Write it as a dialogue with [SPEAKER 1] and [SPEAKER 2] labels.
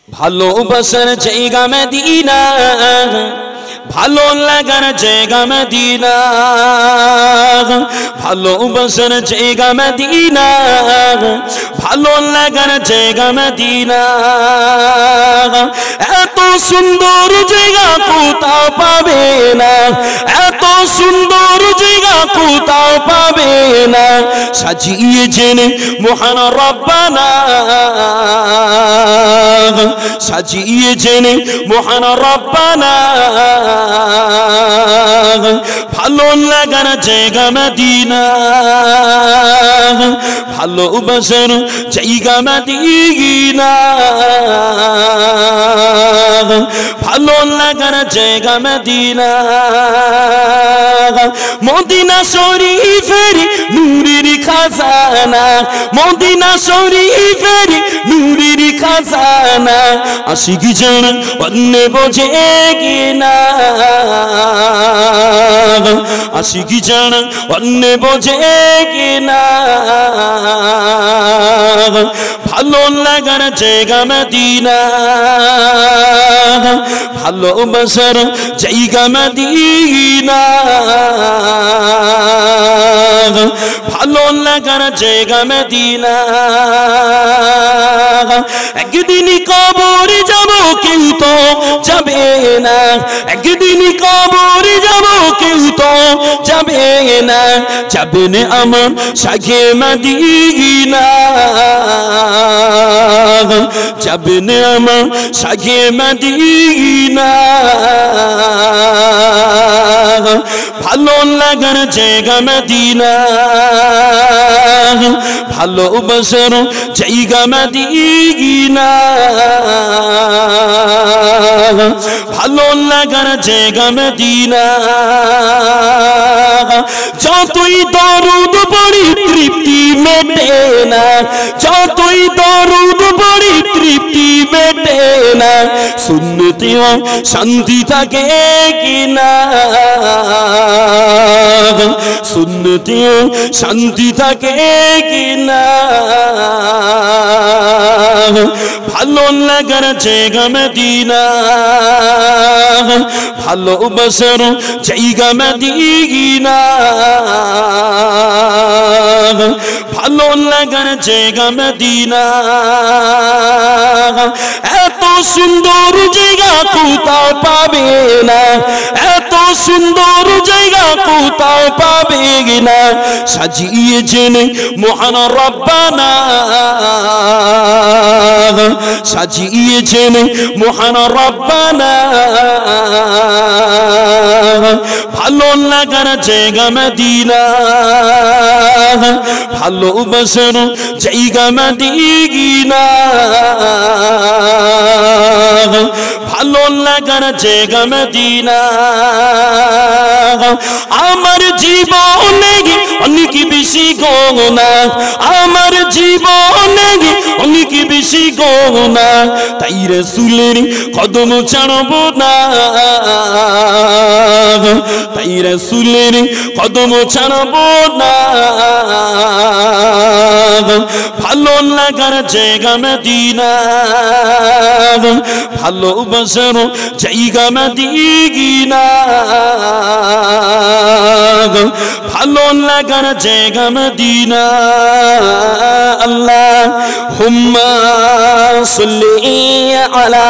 [SPEAKER 1] ভালোবাসার জায়গা মদিনা, ভালো লাগার জায়গা মদিনা, ভালোবাসার জায়গা মদিনা, ভালো লাগার জায়গা মদিনা। এত সুন্দর জায়গা কোথাও পাবে না, এত সুন্দর জায়গা কোথাও পাবে না। সাজিয়েছেন মহান রব্বানা, সাজিয়েছেন মহান রব্বানা, ভালো লাগার জায়গা মদিনা, ভালোবাসার জায়গা মদিনা, ভালো লাগার জায়গা মদিনা। মদিনা শরীফের নূরের খাজানা, মদিনা শরীফের নূরের খাজানা। আশিক জন অন্য বোঝে কিনা, আশিক জন অন্য বোঝে কিনা। ভালো লাগার জায়গা মদিনা, ভালোবাসার জায়গা মদিনা, ভালো লাগার জায়গা মদিনা। একদিন কবর যাব কেউ তো যাবে না, একদিন কবর যাব কেউ তো যাবে না। যাবেন আমার শাহে মদিনা, যাবেন আমার শাহে মদিনা। ভালো লাগার জায়গা মদিনা, ভালোবাসার জায়গা মদিনা, ভালো লাগার জায়গা মদিনা। যতই দরুদ পড়ি তৃপ্তি মেটে না, যতই দরুদ পড়ি তৃপ্তি মেটে না। সুন্নতেও শান্তি থাকে কিনা, সুন্নতেও শান্তি থাকে কিনা। ভালো লাগার জায়গা মদিনা, ভালোবাসার জায়গা মদিনা, ভালো লাগার জায়গা মদিনা। এত সুন্দর জায়গা কোথাও পাবে না, এত সুন্দর জায়গা কোথাও পাবে না। সাজিয়েছেন মহান রব্বানা, সাজিয়েছেন মহান রব্বানা, ভালো লাগার জায়গা মদিনা, ভালোবাসার জায়গা মদিনা, ভালো লাগার জায়গা মদিনা। আমার জীবনে অনেক বেশি গোনা, আমার জীবনে অনেক বেশি গোনা। তাই রাসূলের কদম ছাড়ব না, তাই রাসূলের কদম ছাড়ব না। ভালো লাগার জায়গা মদিনা, ভালোবাসার জায়গা মদিনা, ভালো লাগার জায়গা মদিনা। আল্লাহুম্মা সাল্লি আলা